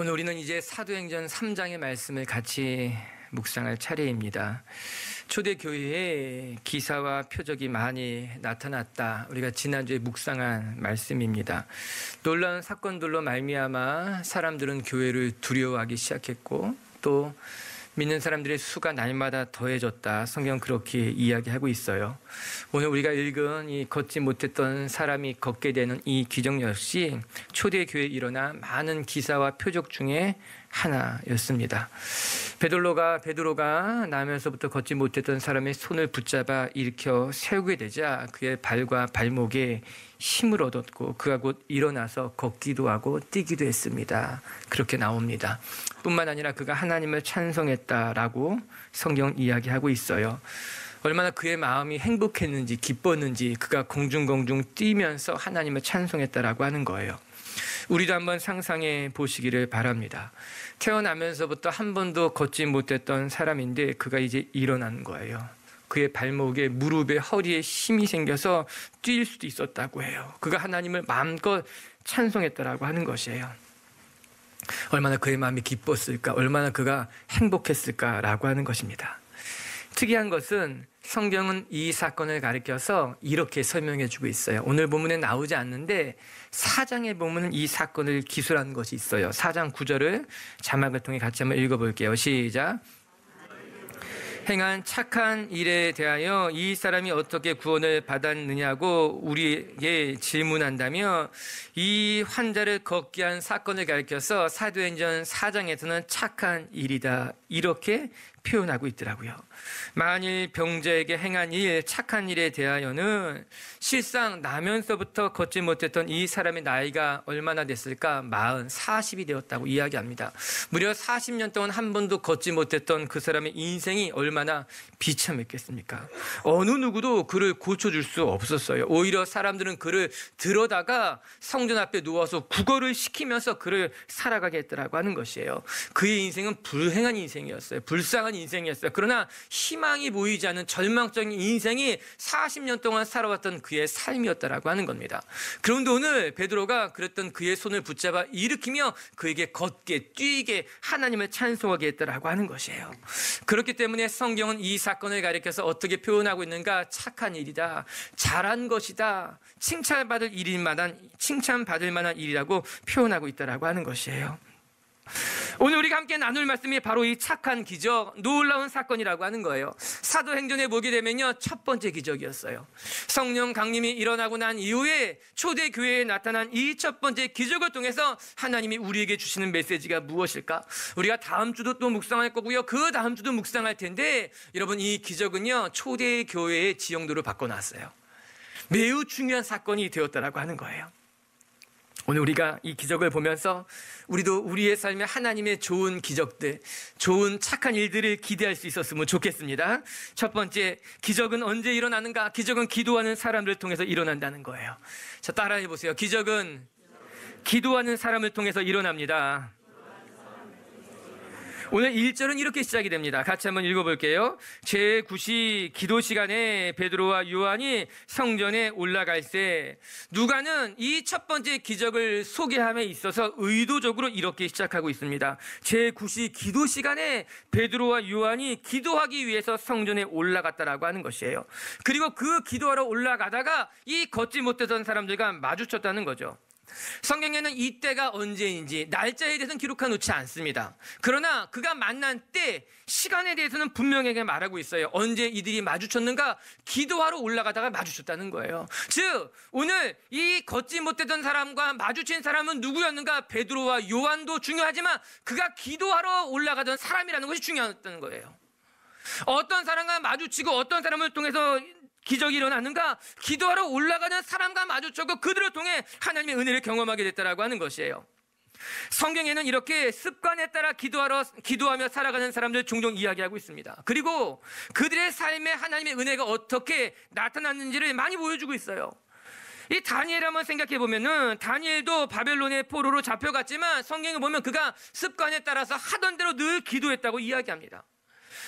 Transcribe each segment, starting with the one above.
오늘 우리는 이제 사도행전 3장의 말씀을 같이 묵상할 차례입니다. 초대교회에 기사와 표적이 많이 나타났다. 우리가 지난주에 묵상한 말씀입니다. 놀라운 사건들로 말미암아 사람들은 교회를 두려워하기 시작했고 또 믿는 사람들의 수가 날마다 더해졌다. 성경 그렇게 이야기하고 있어요. 오늘 우리가 읽은 이 걷지 못했던 사람이 걷게 되는 이 기적 역시 초대교회에 일어나 많은 기사와 표적 중에 하나였습니다. 베드로가 나면서부터 걷지 못했던 사람의 손을 붙잡아 일으켜 세우게 되자 그의 발과 발목에 힘을 얻었고 그가 곧 일어나서 걷기도 하고 뛰기도 했습니다. 그렇게 나옵니다. 뿐만 아니라 그가 하나님을 찬송했다라고 성경 이야기하고 있어요. 얼마나 그의 마음이 행복했는지 기뻤는지 그가 공중공중 뛰면서 하나님을 찬송했다라고 하는 거예요. 우리도 한번 상상해 보시기를 바랍니다. 태어나면서부터 한 번도 걷지 못했던 사람인데 그가 이제 일어난 거예요. 그의 발목에 무릎에 허리에 힘이 생겨서 뛸 수도 있었다고 해요. 그가 하나님을 마음껏 찬송했다라고 하는 것이에요. 얼마나 그의 마음이 기뻤을까, 얼마나 그가 행복했을까라고 하는 것입니다. 특이한 것은 성경은 이 사건을 가리켜서 이렇게 설명해 주고 있어요. 오늘 본문에 나오지 않는데 4장에 보면 이 사건을 기술한 것이 있어요. 4장 9절을 자막을 통해 같이 한번 읽어볼게요. 시작. 행한 착한 일에 대하여 이 사람이 어떻게 구원을 받았느냐고 우리에게 질문한다며 이 환자를 걷게 한 사건을 가리켜서 사도행전 4장에서는 착한 일이다 이렇게 표현하고 있더라고요. 만일 병자에게 행한 일, 착한 일에 대하여는 실상 나면서부터 걷지 못했던 이 사람의 나이가 얼마나 됐을까? 40이 되었다고 이야기합니다. 무려 40년 동안 한 번도 걷지 못했던 그 사람의 인생이 얼마나 비참했겠습니까? 어느 누구도 그를 고쳐줄 수 없었어요. 오히려 사람들은 그를 들어다가 성전 앞에 누워서 구걸을 시키면서 그를 살아가게 했더라고 하는 것이에요. 그의 인생은 불행한 인생이었어요. 불쌍한 인생이었어요. 그러나 희망이 보이지 않는 절망적인 인생이 40년 동안 살아왔던 그의 삶이었다라고 하는 겁니다. 그런데 오늘 베드로가 그랬던 그의 손을 붙잡아 일으키며 그에게 걷게 뛰게 하나님을 찬송하게 했다라고 하는 것이에요. 그렇기 때문에 성경은 이 사건을 가리켜서 어떻게 표현하고 있는가? 착한 일이다, 잘한 것이다, 칭찬받을 만한 일이라고 표현하고 있다라고 하는 것이에요. 오늘 우리가 함께 나눌 말씀이 바로 이 착한 기적, 놀라운 사건이라고 하는 거예요. 사도행전에 보게 되면요, 첫 번째 기적이었어요. 성령 강림이 일어나고 난 이후에 초대교회에 나타난 이 첫 번째 기적을 통해서 하나님이 우리에게 주시는 메시지가 무엇일까? 우리가 다음 주도 또 묵상할 거고요, 그 다음 주도 묵상할 텐데 여러분, 이 기적은요 초대교회의 지형도를 바꿔놨어요. 매우 중요한 사건이 되었다라고 하는 거예요. 오늘 우리가 이 기적을 보면서 우리도 우리의 삶에 하나님의 좋은 기적들, 좋은 착한 일들을 기대할 수 있었으면 좋겠습니다. 첫 번째, 기적은 언제 일어나는가? 기적은 기도하는 사람들을 통해서 일어난다는 거예요. 자, 따라해 보세요. 기적은 기도하는 사람을 통해서 일어납니다. 오늘 1절은 이렇게 시작이 됩니다. 같이 한번 읽어볼게요. 제9시 기도 시간에 베드로와 요한이 성전에 올라갈새 누가는 이 첫 번째 기적을 소개함에 있어서 의도적으로 이렇게 시작하고 있습니다. 제9시 기도 시간에 베드로와 요한이 기도하기 위해서 성전에 올라갔다라고 하는 것이에요. 그리고 그 기도하러 올라가다가 이 걷지 못했던 사람들과 마주쳤다는 거죠. 성경에는 이때가 언제인지 날짜에 대해서는 기록해 놓지 않습니다. 그러나 그가 만난 때, 시간에 대해서는 분명하게 말하고 있어요. 언제 이들이 마주쳤는가? 기도하러 올라가다가 마주쳤다는 거예요. 즉 오늘 이 걷지 못했던 사람과 마주친 사람은 누구였는가? 베드로와 요한도 중요하지만 그가 기도하러 올라가던 사람이라는 것이 중요했다는 거예요. 어떤 사람과 마주치고 어떤 사람을 통해서 기적이 일어나는가? 기도하러 올라가는 사람과 마주쳤고 그들을 통해 하나님의 은혜를 경험하게 됐다라고 하는 것이에요. 성경에는 이렇게 습관에 따라 기도하며 살아가는 사람들 종종 이야기하고 있습니다. 그리고 그들의 삶에 하나님의 은혜가 어떻게 나타났는지를 많이 보여주고 있어요. 이 다니엘 한번 생각해 보면은 다니엘도 바벨론의 포로로 잡혀갔지만 성경에 보면 그가 습관에 따라서 하던 대로 늘 기도했다고 이야기합니다.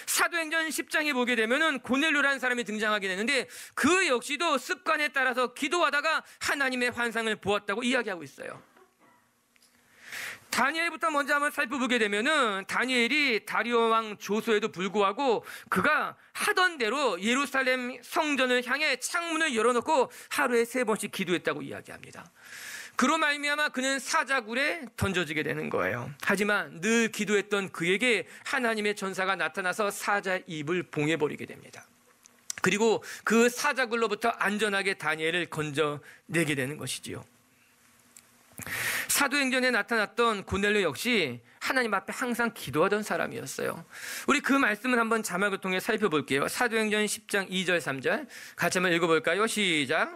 사도행전 10장에 보게 되면은 고넬료라는 사람이 등장하게 되는데 그 역시도 습관에 따라서 기도하다가 하나님의 환상을 보았다고 이야기하고 있어요. 다니엘부터 먼저 한번 살펴보게 되면은 다니엘이 다리오 왕 조소에도 불구하고 그가 하던 대로 예루살렘 성전을 향해 창문을 열어놓고 하루에 3번씩 기도했다고 이야기합니다. 그로 말미암아 그는 사자굴에 던져지게 되는 거예요. 하지만 늘 기도했던 그에게 하나님의 전사가 나타나서 사자 입을 봉해버리게 됩니다. 그리고 그 사자굴로부터 안전하게 다니엘을 건져내게 되는 것이지요. 사도행전에 나타났던 고넬료 역시 하나님 앞에 항상 기도하던 사람이었어요. 우리 그 말씀을 한번 자막을 통해 살펴볼게요. 사도행전 10장 2절 3절 같이 한번 읽어볼까요? 시작.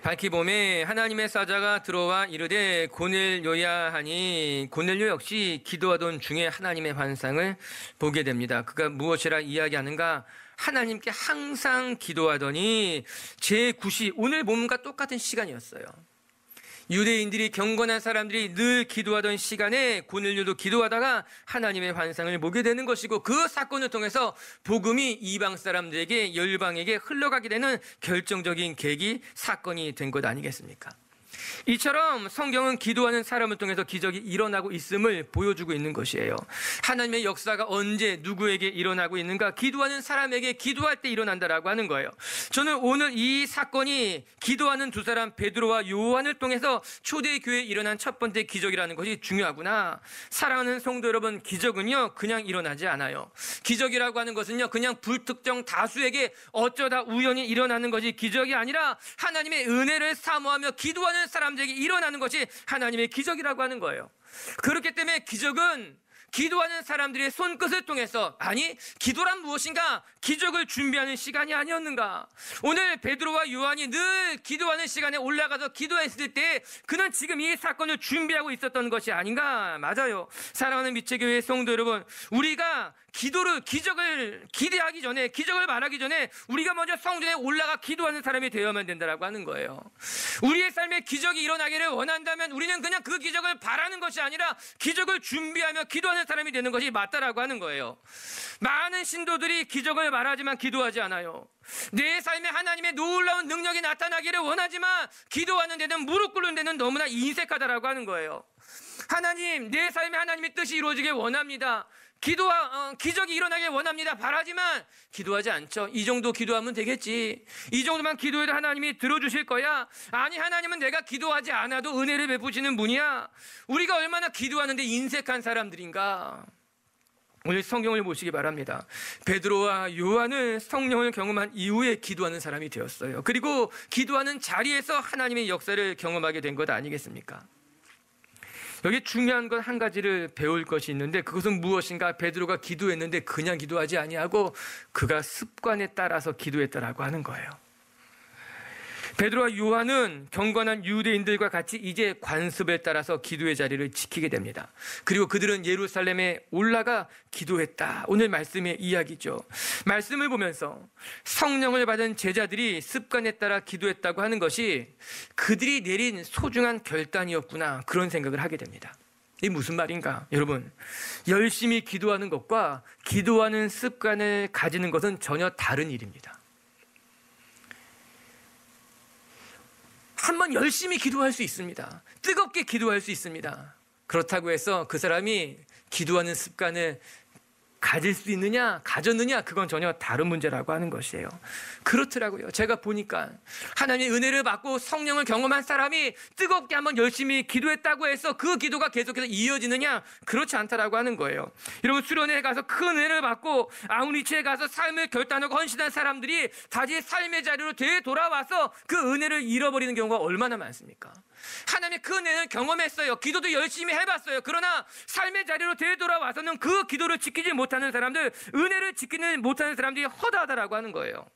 밝히 봄에 하나님의 사자가 들어와 이르되 고넬료야 하니 고넬료 역시 기도하던 중에 하나님의 환상을 보게 됩니다. 그가 무엇이라 이야기하는가? 하나님께 항상 기도하더니 제9시 오늘 본문과 똑같은 시간이었어요. 유대인들이 경건한 사람들이 늘 기도하던 시간에 고넬료도 기도하다가 하나님의 환상을 보게 되는 것이고 그 사건을 통해서 복음이 이방 사람들에게 열방에게 흘러가게 되는 결정적인 계기 사건이 된 것 아니겠습니까? 이처럼 성경은 기도하는 사람을 통해서 기적이 일어나고 있음을 보여주고 있는 것이에요. 하나님의 역사가 언제 누구에게 일어나고 있는가? 기도하는 사람에게 기도할 때 일어난다라고 하는 거예요. 저는 오늘 이 사건이 기도하는 두 사람 베드로와 요한을 통해서 초대교회에 일어난 첫 번째 기적이라는 것이 중요하구나. 사랑하는 성도 여러분, 기적은요 그냥 일어나지 않아요. 기적이라고 하는 것은요 그냥 불특정 다수에게 어쩌다 우연히 일어나는 것이 기적이 아니라 하나님의 은혜를 사모하며 기도하는 사람들에게 일어나는 것이 하나님의 기적이라고 하는 거예요. 그렇기 때문에 기적은 기도하는 사람들의 손끝을 통해서, 아니 기도란 무엇인가? 기적을 준비하는 시간이 아니었는가? 오늘 베드로와 요한이 늘 기도하는 시간에 올라가서 기도했을 때 그는 지금 이 사건을 준비하고 있었던 것이 아닌가? 맞아요. 사랑하는 미체교회 성도 여러분, 우리가 기적을 기대하기 전에, 기적을 말하기 전에 우리가 먼저 성전에 올라가 기도하는 사람이 되어야만 된다라고 하는 거예요. 우리의 삶에 기적이 일어나기를 원한다면 우리는 그냥 그 기적을 바라는 것이 아니라 기적을 준비하며 기도하는 사람이 되는 것이 맞다라고 하는 거예요. 많은 신도들이 기적을 말하지만 기도하지 않아요. 내 삶에 하나님의 놀라운 능력이 나타나기를 원하지만 기도하는 데는, 무릎 꿇는 데는 너무나 인색하다라고 하는 거예요. 하나님, 내 삶에 하나님의 뜻이 이루어지길 원합니다. 기적이 일어나길 원합니다. 바라지만 기도하지 않죠. 이 정도 기도하면 되겠지. 이 정도만 기도해도 하나님이 들어주실 거야. 아니, 하나님은 내가 기도하지 않아도 은혜를 베푸시는 분이야. 우리가 얼마나 기도하는데 인색한 사람들인가. 오늘 성경을 보시기 바랍니다. 베드로와 요한은 성령을 경험한 이후에 기도하는 사람이 되었어요. 그리고 기도하는 자리에서 하나님의 역사를 경험하게 된 것 아니겠습니까? 여기 중요한 건 한 가지를 배울 것이 있는데, 그것은 무엇인가? 베드로가 기도했는데 그냥 기도하지 아니하고 그가 습관에 따라서 기도했다라고 하는 거예요. 베드로와 요한은 경건한 유대인들과 같이 이제 관습에 따라서 기도의 자리를 지키게 됩니다. 그리고 그들은 예루살렘에 올라가 기도했다. 오늘 말씀의 이야기죠. 말씀을 보면서 성령을 받은 제자들이 습관에 따라 기도했다고 하는 것이 그들이 내린 소중한 결단이었구나, 그런 생각을 하게 됩니다. 이게 무슨 말인가? 여러분, 열심히 기도하는 것과 기도하는 습관을 가지는 것은 전혀 다른 일입니다. 한번 열심히 기도할 수 있습니다. 뜨겁게 기도할 수 있습니다. 그렇다고 해서 그 사람이 기도하는 습관을 가질 수 있느냐, 가졌느냐, 그건 전혀 다른 문제라고 하는 것이에요. 그렇더라고요. 제가 보니까 하나님의 은혜를 받고 성령을 경험한 사람이 뜨겁게 한번 열심히 기도했다고 해서 그 기도가 계속해서 이어지느냐, 그렇지 않다라고 하는 거예요. 여러분, 수련회에 가서 큰 은혜를 받고 아우니치에 가서 삶을 결단하고 헌신한 사람들이 다시 삶의 자리로 되돌아와서 그 은혜를 잃어버리는 경우가 얼마나 많습니까? 하나님의 그 은혜는 경험했어요. 기도도 열심히 해봤어요. 그러나 삶의 자리로 되돌아와서는 그 기도를 지키지 못하는 사람들, 은혜를 지키지 못하는 사람들이 허다하다라고 하는 거예요.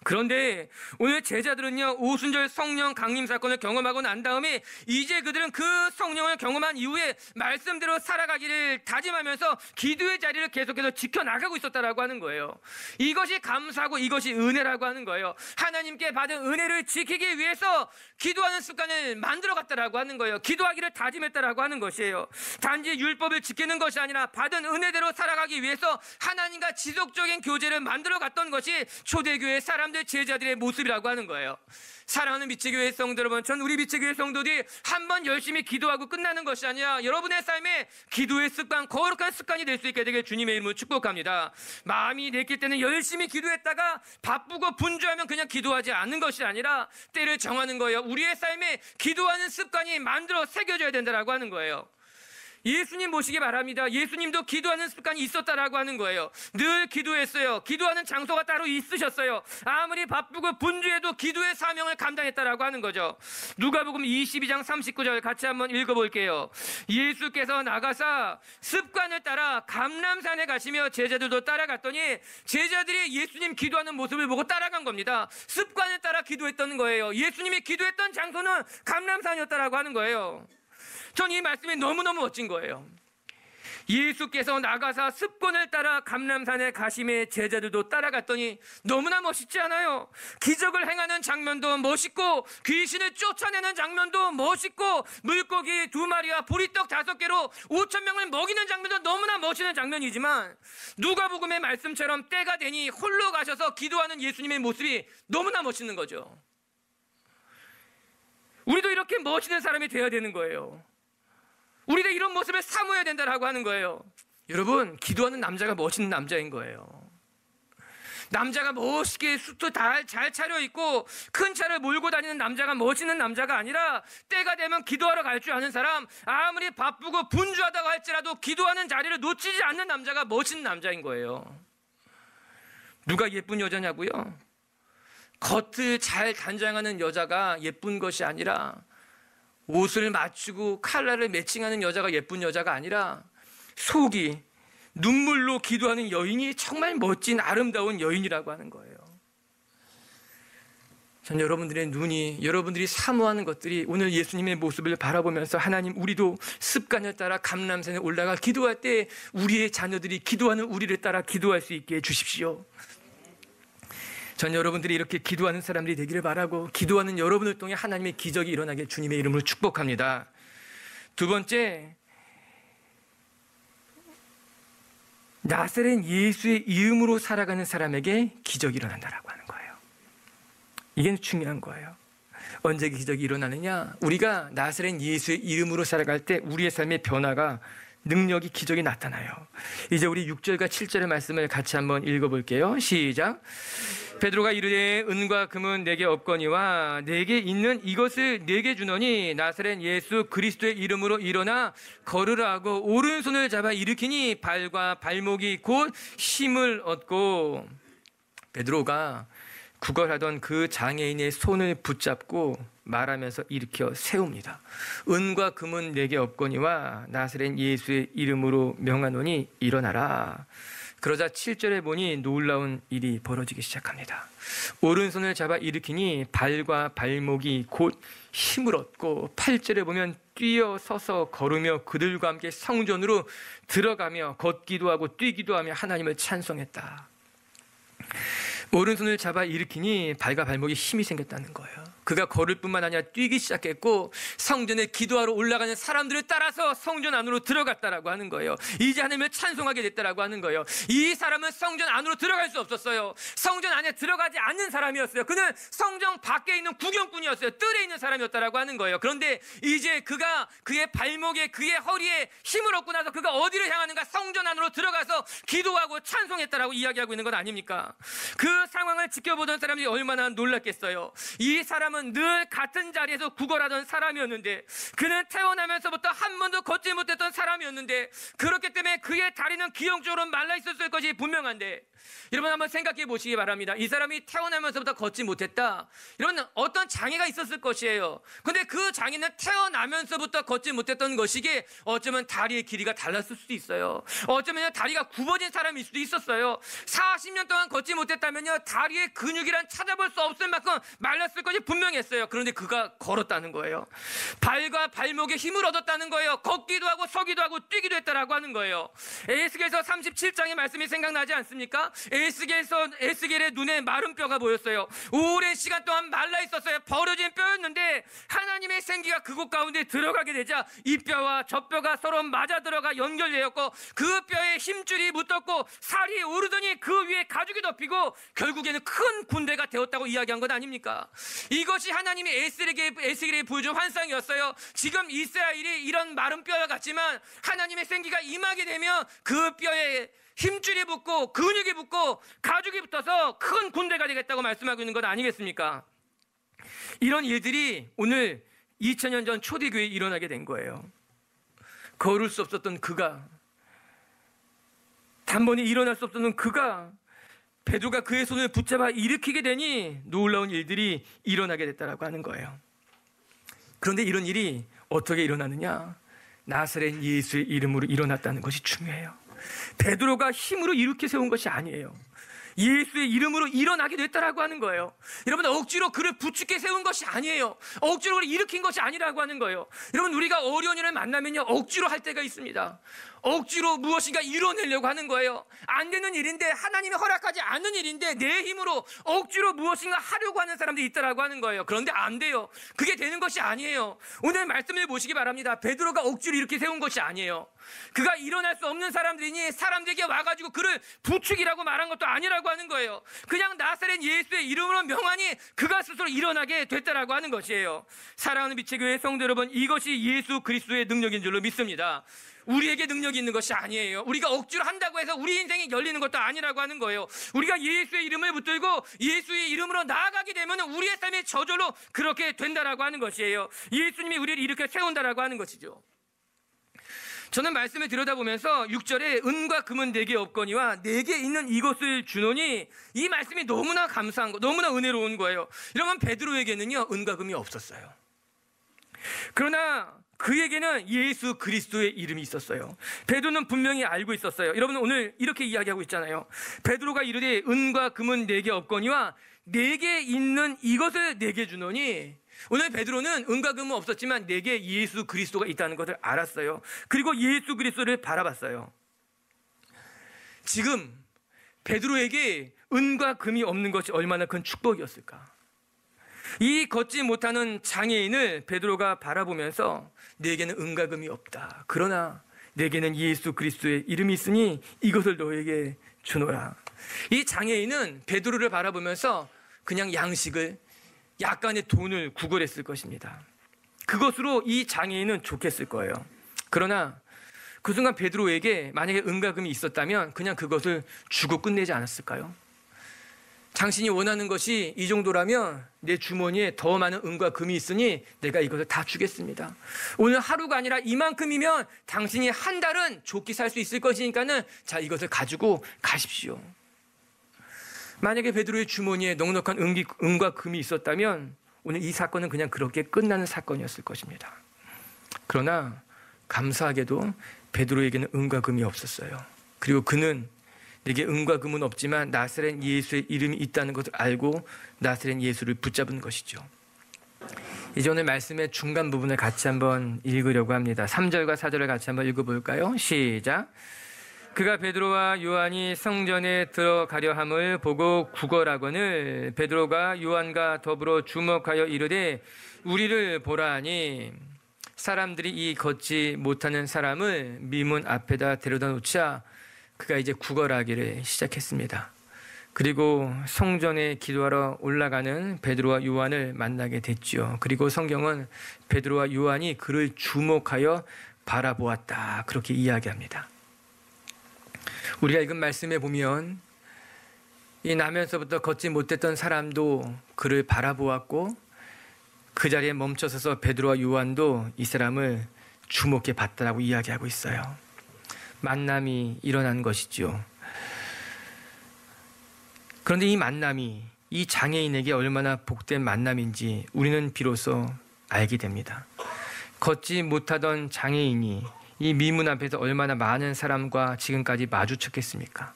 그런데 오늘 제자들은요, 오순절 성령 강림 사건을 경험하고 난 다음에 이제 그들은 그 성령을 경험한 이후에 말씀대로 살아가기를 다짐하면서 기도의 자리를 계속해서 지켜나가고 있었다라고 하는 거예요. 이것이 감사하고 이것이 은혜라고 하는 거예요. 하나님께 받은 은혜를 지키기 위해서 기도하는 습관을 만들어갔다라고 하는 거예요. 기도하기를 다짐했다라고 하는 것이에요. 단지 율법을 지키는 것이 아니라 받은 은혜대로 살아가기 위해서 하나님과 지속적인 교제를 만들어갔던 것이 초대교회 사람 사람들 제자들의 모습이라고 하는 거예요. 사랑하는 미치교회 성도 여러분, 전 우리 미치교회 성도들이 한번 열심히 기도하고 끝나는 것이 아니라 여러분의 삶에 기도의 습관, 거룩한 습관이 될 수 있게 되길 주님의 이름으로 축복합니다. 마음이 내킬 때는 열심히 기도했다가 바쁘고 분주하면 그냥 기도하지 않는 것이 아니라 때를 정하는 거예요. 우리의 삶에 기도하는 습관이 만들어 새겨져야 된다라고 하는 거예요. 예수님 모시기 바랍니다. 예수님도 기도하는 습관이 있었다라고 하는 거예요. 늘 기도했어요. 기도하는 장소가 따로 있으셨어요. 아무리 바쁘고 분주해도 기도의 사명을 감당했다라고 하는 거죠. 누가복음 22장 39절 같이 한번 읽어볼게요. 예수께서 나가사 습관을 따라 감람산에 가시며 제자들도 따라갔더니 제자들이 예수님 기도하는 모습을 보고 따라간 겁니다. 습관을 따라 기도했던 거예요. 예수님이 기도했던 장소는 감람산이었다라고 하는 거예요. 전 이 말씀이 너무너무 멋진 거예요. 예수께서 나가사 습관을 따라 감람산에 가심에 제자들도 따라갔더니 너무나 멋있지 않아요? 기적을 행하는 장면도 멋있고 귀신을 쫓아내는 장면도 멋있고 물고기 2마리와 보리떡 5개로 5,000명을 먹이는 장면도 너무나 멋있는 장면이지만 누가복음의 말씀처럼 때가 되니 홀로 가셔서 기도하는 예수님의 모습이 너무나 멋있는 거죠. 우리도 이렇게 멋있는 사람이 되어야 되는 거예요. 우리도 이런 모습을 사모해야 된다라고 하는 거예요. 여러분, 기도하는 남자가 멋있는 남자인 거예요. 남자가 멋있게 수트 잘 차려입고 큰 차를 몰고 다니는 남자가 멋있는 남자가 아니라 때가 되면 기도하러 갈 줄 아는 사람, 아무리 바쁘고 분주하다고 할지라도 기도하는 자리를 놓치지 않는 남자가 멋있는 남자인 거예요. 누가 예쁜 여자냐고요? 겉을 잘 단장하는 여자가 예쁜 것이 아니라 옷을 맞추고 컬러를 매칭하는 여자가 예쁜 여자가 아니라 속이 눈물로 기도하는 여인이 정말 멋진 아름다운 여인이라고 하는 거예요. 전 여러분들의 눈이, 여러분들이 사모하는 것들이 오늘 예수님의 모습을 바라보면서 하나님, 우리도 습관을 따라 감람산에 올라가 기도할 때 우리의 자녀들이 기도하는 우리를 따라 기도할 수 있게 해주십시오. 전 여러분들이 이렇게 기도하는 사람들이 되기를 바라고 기도하는 여러분을 통해 하나님의 기적이 일어나게 주님의 이름으로 축복합니다. 두 번째, 나사렛 예수의 이름으로 살아가는 사람에게 기적이 일어난다라고 하는 거예요. 이게 중요한 거예요. 언제 기적이 일어나느냐? 우리가 나사렛 예수의 이름으로 살아갈 때 우리의 삶의 변화가, 능력이, 기적이 나타나요. 이제 우리 6절과 7절의 말씀을 같이 한번 읽어볼게요. 시작. 베드로가 이르되 은과 금은 내게 없거니와 내게 있는 이것을 내게 주노니 나사렛 예수 그리스도의 이름으로 일어나 걸으라 하고 오른손을 잡아 일으키니 발과 발목이 곧 힘을 얻고, 베드로가 구걸하던 그 장애인의 손을 붙잡고 말하면서 일으켜 세웁니다. 은과 금은 내게 없거니와 나사렛 예수의 이름으로 명하노니 일어나라. 그러자 7절에 보니 놀라운 일이 벌어지기 시작합니다. 오른손을 잡아 일으키니 발과 발목이 곧 힘을 얻고, 8절에 보면 뛰어 서서 걸으며 그들과 함께 성전으로 들어가며 걷기도 하고 뛰기도 하며 하나님을 찬송했다. 오른손을 잡아 일으키니 발과 발목에 힘이 생겼다는 거예요. 그가 걸을 뿐만 아니라 뛰기 시작했고 성전에 기도하러 올라가는 사람들을 따라서 성전 안으로 들어갔다라고 하는 거예요. 이제 하나님을 찬송하게 됐다라고 하는 거예요. 이 사람은 성전 안으로 들어갈 수 없었어요. 성전 안에 들어가지 않는 사람이었어요. 그는 성전 밖에 있는 구경꾼이었어요. 뜰에 있는 사람이었다라고 하는 거예요. 그런데 이제 그가 그의 발목에, 그의 허리에 힘을 얻고 나서 그가 어디를 향하는가? 성전 안으로 들어가서 기도하고 찬송했다라고 이야기하고 있는 건 아닙니까? 그 상황을 지켜보던 사람들이 얼마나 놀랐겠어요. 이 사람은 늘 같은 자리에서 구걸하던 사람이었는데, 그는 태어나면서부터 한 번도 걷지 못했던 사람이었는데, 그렇기 때문에 그의 다리는 기형적으로 말라 있었을 것이 분명한데, 여러분 한번 생각해 보시기 바랍니다. 이 사람이 태어나면서부터 걷지 못했다, 이런 어떤 장애가 있었을 것이에요. 근데 그 장애는 태어나면서부터 걷지 못했던 것이기에 어쩌면 다리의 길이가 달랐을 수도 있어요. 어쩌면 다리가 굽어진 사람일 수도 있었어요. 40년 동안 걷지 못했다면요, 다리의 근육이란 찾아볼 수 없을 만큼 말랐을 것이 분명했어요. 그런데 그가 걸었다는 거예요. 발과 발목에 힘을 얻었다는 거예요. 걷기도 하고 서기도 하고 뛰기도 했다라고 하는 거예요. 에스겔서 37장의 말씀이 생각나지 않습니까? 에스겔의 눈에 마른 뼈가 보였어요. 오랜 시간 동안 말라 있었어요. 버려진 뼈였는데 하나님의 생기가 그곳 가운데 들어가게 되자 이 뼈와 저 뼈가 서로 맞아 들어가 연결되었고, 그 뼈에 힘줄이 붙었고 살이 오르더니 그 위에 가죽이 덮이고 결국에는 큰 군대가 되었다고 이야기한 것 아닙니까? 이것이 하나님이 에스겔에게 보여준 환상이었어요. 지금 이스라엘이 이런 마른 뼈와 같지만 하나님의 생기가 임하게 되면 그 뼈에 힘줄이 붙고 근육이 붙고 가죽이 붙어서 큰 군대가 되겠다고 말씀하고 있는 것 아니겠습니까? 이런 일들이 오늘 2000년 전 초대교회에 일어나게 된 거예요. 걸을 수 없었던 그가, 단번에 일어날 수 없었던 그가 베드로가 그의 손을 붙잡아 일으키게 되니 놀라운 일들이 일어나게 됐다라고 하는 거예요. 그런데 이런 일이 어떻게 일어나느냐? 나사렛 예수의 이름으로 일어났다는 것이 중요해요. 베드로가 힘으로 일으켜 세운 것이 아니에요. 예수의 이름으로 일어나게 됐다라고 하는 거예요. 여러분, 억지로 그를 부축해 세운 것이 아니에요. 억지로 그를 일으킨 것이 아니라고 하는 거예요. 여러분, 우리가 어려운 일을 만나면요, 억지로 할 때가 있습니다. 억지로 무엇인가 이뤄내려고 하는 거예요. 안 되는 일인데, 하나님이 허락하지 않는 일인데 내 힘으로 억지로 무엇인가 하려고 하는 사람들이 있다라고 하는 거예요. 그런데 안 돼요. 그게 되는 것이 아니에요. 오늘 말씀을 보시기 바랍니다. 베드로가 억지로 이렇게 세운 것이 아니에요. 그가 일어날 수 없는 사람들이니 사람들에게 와가지고 그를 부축이라고 말한 것도 아니라고 하는 거예요. 그냥 나사렛 예수의 이름으로 명하니 그가 스스로 일어나게 됐다라고 하는 것이에요. 사랑하는 빛의 교회 성도 여러분, 이것이 예수 그리스도의 능력인 줄로 믿습니다. 우리에게 능력이 있는 것이 아니에요. 우리가 억지로 한다고 해서 우리 인생이 열리는 것도 아니라고 하는 거예요. 우리가 예수의 이름을 붙들고 예수의 이름으로 나아가게 되면 우리의 삶이 저절로 그렇게 된다라고 하는 것이에요. 예수님이 우리를 이렇게 세운다라고 하는 것이죠. 저는 말씀을 들여다보면서 6절에 은과 금은 내게 없거니와 내게 있는 이것을 주노니, 이 말씀이 너무나 감사한 거, 너무나 은혜로운 거예요. 여러분, 베드로에게는요 은과 금이 없었어요. 그러나 그에게는 예수 그리스도의 이름이 있었어요. 베드로는 분명히 알고 있었어요. 여러분, 오늘 이렇게 이야기하고 있잖아요. 베드로가 이르되 은과 금은 내게 없거니와 내게 있는 이것을 내게 주노니, 오늘 베드로는 은과 금은 없었지만 내게 예수 그리스도가 있다는 것을 알았어요. 그리고 예수 그리스도를 바라봤어요. 지금 베드로에게 은과 금이 없는 것이 얼마나 큰 축복이었을까. 이 걷지 못하는 장애인을 베드로가 바라보면서 내게는 은과 금이 없다. 그러나 내게는 예수 그리스도의 이름이 있으니 이것을 너에게 주노라. 이 장애인은 베드로를 바라보면서 그냥 양식을, 약간의 돈을 구걸했을 것입니다. 그것으로 이 장애인은 좋겠을 거예요. 그러나 그 순간 베드로에게 만약에 은과 금이 있었다면 그냥 그것을 주고 끝내지 않았을까요? 당신이 원하는 것이 이 정도라면 내 주머니에 더 많은 은과 금이 있으니 내가 이것을 다 주겠습니다. 오늘 하루가 아니라 이만큼이면 당신이 한 달은 좋게 살 수 있을 것이니까는 자, 이것을 가지고 가십시오. 만약에 베드로의 주머니에 넉넉한 은과 금이 있었다면 오늘 이 사건은 그냥 그렇게 끝나는 사건이었을 것입니다. 그러나 감사하게도 베드로에게는 은과 금이 없었어요. 그리고 그는 내게 은과 금은 없지만 나사렛 예수의 이름이 있다는 것을 알고 나사렛 예수를 붙잡은 것이죠. 이제 오늘 말씀의 중간 부분을 같이 한번 읽으려고 합니다. 3절과 4절을 같이 한번 읽어볼까요? 시작. 그가 베드로와 요한이 성전에 들어가려 함을 보고 구걸하거늘 베드로가 요한과 더불어 주목하여 이르되 우리를 보라 하니, 사람들이 이 걷지 못하는 사람을 미문 앞에다 데려다 놓자 그가 이제 구걸하기를 시작했습니다. 그리고 성전에 기도하러 올라가는 베드로와 요한을 만나게 됐죠. 그리고 성경은 베드로와 요한이 그를 주목하여 바라보았다, 그렇게 이야기합니다. 우리가 읽은 말씀에 보면 이 나면서부터 걷지 못했던 사람도 그를 바라보았고 그 자리에 멈춰서서 베드로와 요한도 이 사람을 주목해 봤다라고 이야기하고 있어요. 만남이 일어난 것이죠. 그런데 이 만남이 이 장애인에게 얼마나 복된 만남인지 우리는 비로소 알게 됩니다. 걷지 못하던 장애인이 이 미문 앞에서 얼마나 많은 사람과 지금까지 마주쳤겠습니까?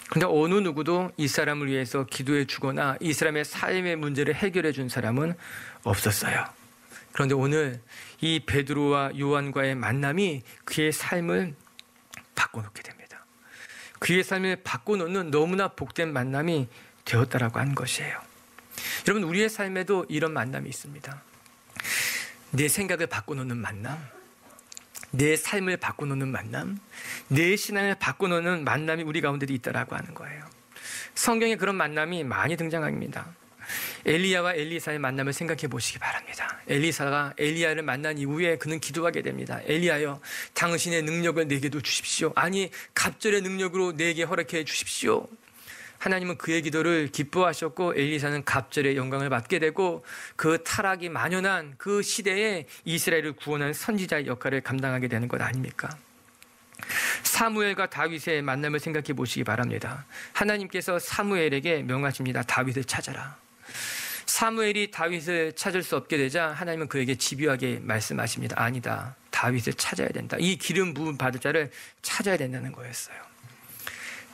그런데 어느 누구도 이 사람을 위해서 기도해 주거나 이 사람의 삶의 문제를 해결해 준 사람은 없었어요. 그런데 오늘 이 베드로와 요한과의 만남이 그의 삶을 바꿔놓게 됩니다. 그의 삶을 바꿔놓는 너무나 복된 만남이 되었다라고 한 것이에요. 여러분, 우리의 삶에도 이런 만남이 있습니다. 내 생각을 바꿔놓는 만남, 내 삶을 바꿔놓는 만남, 내 신앙을 바꿔놓는 만남이 우리 가운데도 있다라고 하는 거예요. 성경에 그런 만남이 많이 등장합니다. 엘리야와 엘리사의 만남을 생각해 보시기 바랍니다. 엘리사가 엘리야를 만난 이후에 그는 기도하게 됩니다. 엘리야여, 당신의 능력을 내게도 주십시오. 아니, 갑절의 능력으로 내게 허락해 주십시오. 하나님은 그의 기도를 기뻐하셨고 엘리사는 갑절의 영광을 받게 되고 그 타락이 만연한 그 시대에 이스라엘을 구원하는 선지자의 역할을 감당하게 되는 것 아닙니까? 사무엘과 다윗의 만남을 생각해 보시기 바랍니다. 하나님께서 사무엘에게 명하십니다. 다윗을 찾아라. 사무엘이 다윗을 찾을 수 없게 되자 하나님은 그에게 집요하게 말씀하십니다. 아니다, 다윗을 찾아야 된다. 이 기름 부음 받을 자를 찾아야 된다는 거였어요.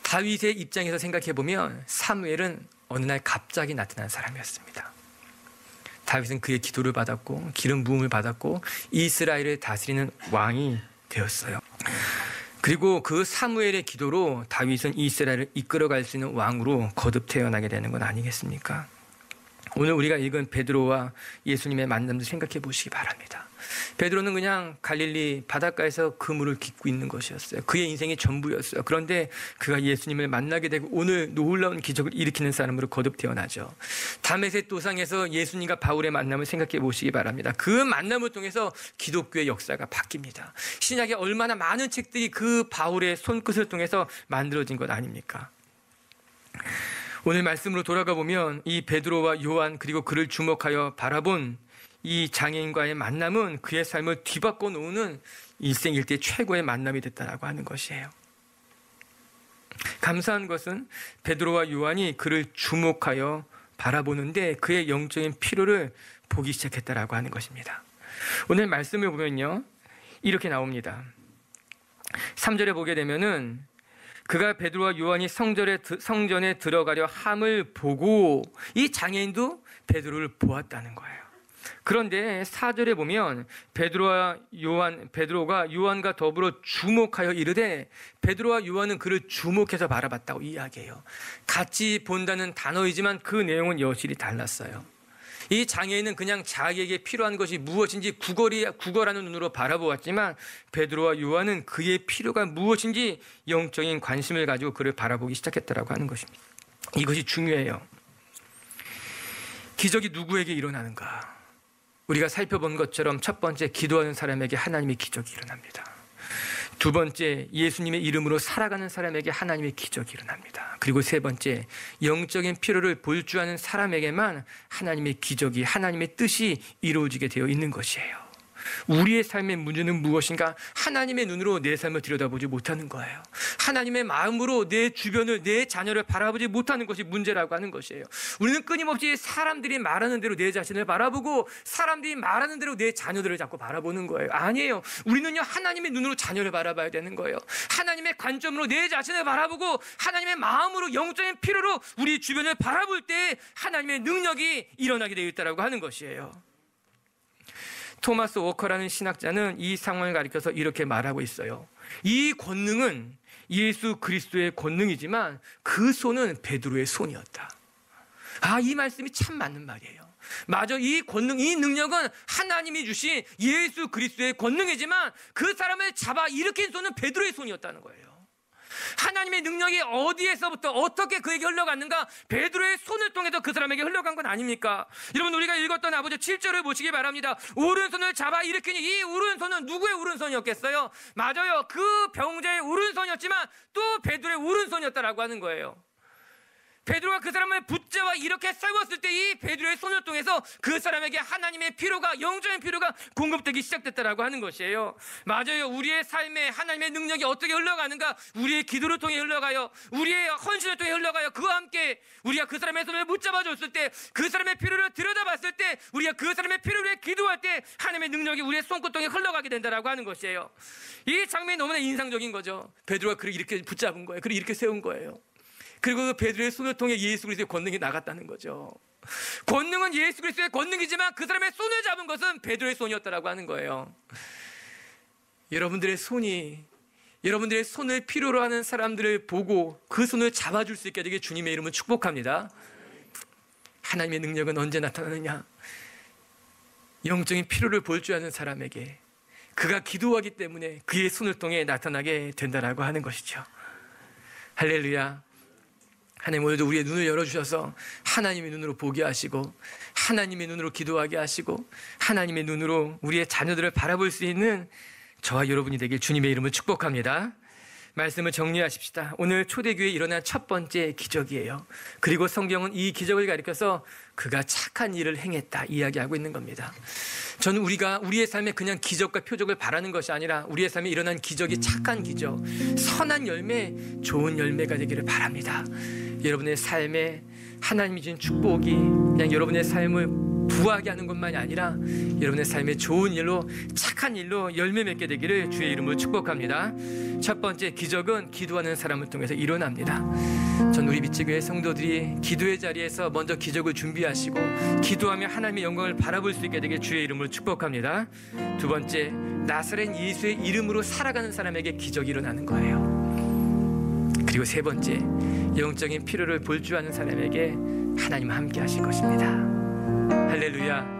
다윗의 입장에서 생각해 보면 사무엘은 어느 날 갑자기 나타난 사람이었습니다. 다윗은 그의 기도를 받았고 기름 부음을 받았고 이스라엘을 다스리는 왕이 되었어요. 그리고 그 사무엘의 기도로 다윗은 이스라엘을 이끌어갈 수 있는 왕으로 거듭 태어나게 되는 건 아니겠습니까? 오늘 우리가 읽은 베드로와 예수님의 만남도 생각해 보시기 바랍니다. 베드로는 그냥 갈릴리 바닷가에서 그물을 깃고 있는 것이었어요. 그의 인생이 전부였어요. 그런데 그가 예수님을 만나게 되고 오늘 놀라운 기적을 일으키는 사람으로 거듭 태어나죠. 다메섹 도상에서 예수님과 바울의 만남을 생각해 보시기 바랍니다. 그 만남을 통해서 기독교의 역사가 바뀝니다. 신약에 얼마나 많은 책들이 그 바울의 손끝을 통해서 만들어진 것 아닙니까? 오늘 말씀으로 돌아가 보면 이 베드로와 요한 그리고 그를 주목하여 바라본 이 장애인과의 만남은 그의 삶을 뒤바꿔 놓는 일생일대 최고의 만남이 됐다라고 하는 것이에요. 감사한 것은 베드로와 요한이 그를 주목하여 바라보는데 그의 영적인 필요를 보기 시작했다라고 하는 것입니다. 오늘 말씀을 보면요, 이렇게 나옵니다. 3절에 보게 되면은 그가 베드로와 요한이 성전에 들어가려 함을 보고 이 장애인도 베드로를 보았다는 거예요. 그런데 4절에 보면 베드로가 요한과 더불어 주목하여 이르되 베드로와 요한은 그를 주목해서 바라봤다고 이야기해요. 같이 본다는 단어이지만 그 내용은 여실히 달랐어요. 이 장애인은 그냥 자기에게 필요한 것이 무엇인지 구걸하는 눈으로 바라보았지만 베드로와 요한은 그의 필요가 무엇인지 영적인 관심을 가지고 그를 바라보기 시작했다고 하는 것입니다. 이것이 중요해요. 기적이 누구에게 일어나는가? 우리가 살펴본 것처럼 첫 번째, 기도하는 사람에게 하나님의 기적이 일어납니다. 두 번째, 예수님의 이름으로 살아가는 사람에게 하나님의 기적이 일어납니다. 그리고 세 번째, 영적인 필요를 볼 줄 아는 사람에게만 하나님의 기적이, 하나님의 뜻이 이루어지게 되어 있는 것이에요. 우리의 삶의 문제는 무엇인가? 하나님의 눈으로 내 삶을 들여다보지 못하는 거예요. 하나님의 마음으로 내 주변을, 내 자녀를 바라보지 못하는 것이 문제라고 하는 것이에요. 우리는 끊임없이 사람들이 말하는 대로 내 자신을 바라보고 사람들이 말하는 대로 내 자녀들을 자꾸 바라보는 거예요. 아니에요. 우리는요, 하나님의 눈으로 자녀를 바라봐야 되는 거예요. 하나님의 관점으로 내 자신을 바라보고 하나님의 마음으로 영적인 필요로 우리 주변을 바라볼 때 하나님의 능력이 일어나게 되어 있다고 하는 것이에요. 토마스 워커라는 신학자는 이 상황을 가리켜서 이렇게 말하고 있어요. 이 권능은 예수 그리스도의 권능이지만 그 손은 베드로의 손이었다. 이 말씀이 참 맞는 말이에요. 맞아, 이 권능, 이 능력은 하나님이 주신 예수 그리스도의 권능이지만 그 사람을 잡아 일으킨 손은 베드로의 손이었다는 거예요. 하나님의 능력이 어디에서부터 어떻게 그에게 흘러갔는가? 베드로의 손을 통해서 그 사람에게 흘러간 건 아닙니까? 여러분, 우리가 읽었던 아버지 7절을 보시기 바랍니다. 오른손을 잡아 일으키니 이 오른손은 누구의 오른손이었겠어요? 맞아요, 그 병자의 오른손이었지만 또 베드로의 오른손이었다라고 하는 거예요. 베드로가 그 사람을 붙잡아 이렇게 세웠을 때 이 베드로의 손을 통해서 그 사람에게 하나님의 필요가, 영적인 필요가 공급되기 시작됐다라고 하는 것이에요. 맞아요. 우리의 삶에 하나님의 능력이 어떻게 흘러가는가? 우리의 기도를 통해 흘러가요. 우리의 헌신을 통해 흘러가요. 그와 함께 우리가 그 사람의 손을 붙잡아 줬을 때, 그 사람의 필요를 들여다봤을 때, 우리가 그 사람의 필요를 위해 기도할 때 하나님의 능력이 우리의 손끝 통해 흘러가게 된다라고 하는 것이에요. 이 장면이 너무나 인상적인 거죠. 베드로가 그를 이렇게 붙잡은 거예요. 그를 이렇게 세운 거예요. 그리고 그 베드로의 손을 통해 예수 그리스도의 권능이 나갔다는 거죠. 권능은 예수 그리스도의 권능이지만 그 사람의 손을 잡은 것은 베드로의 손이었다라고 하는 거예요. 여러분들의 손이, 여러분들의 손을 필요로 하는 사람들을 보고 그 손을 잡아줄 수 있게 되게 주님의 이름을 축복합니다. 하나님의 능력은 언제 나타나느냐? 영적인 필요를 볼 줄 아는 사람에게, 그가 기도하기 때문에 그의 손을 통해 나타나게 된다라고 하는 것이죠. 할렐루야. 하나님 오늘도 우리의 눈을 열어주셔서 하나님의 눈으로 보게 하시고 하나님의 눈으로 기도하게 하시고 하나님의 눈으로 우리의 자녀들을 바라볼 수 있는 저와 여러분이 되길 주님의 이름으로 축복합니다. 말씀을 정리하십시다. 오늘 초대교회에 일어난 첫 번째 기적이에요. 그리고 성경은 이 기적을 가리켜서 그가 착한 일을 행했다 이야기하고 있는 겁니다. 저는 우리가 우리의 삶에 그냥 기적과 표적을 바라는 것이 아니라 우리의 삶에 일어난 기적이 착한 기적, 선한 열매, 좋은 열매가 되기를 바랍니다. 여러분의 삶에 하나님이 주신 축복이 그냥 여러분의 삶을 부하게 하는 것만이 아니라 여러분의 삶에 좋은 일로, 착한 일로 열매 맺게 되기를 주의 이름으로 축복합니다. 첫 번째 기적은 기도하는 사람을 통해서 일어납니다. 전 우리 미치교회 성도들이 기도의 자리에서 먼저 기적을 준비하시고 기도하며 하나님의 영광을 바라볼 수 있게 되길 주의 이름으로 축복합니다. 두 번째, 나사렛 예수의 이름으로 살아가는 사람에게 기적이 일어나는 거예요. 그리고 세 번째, 영적인 필요를 볼 줄 아는 사람에게 하나님 함께 하실 것입니다. 할렐루야.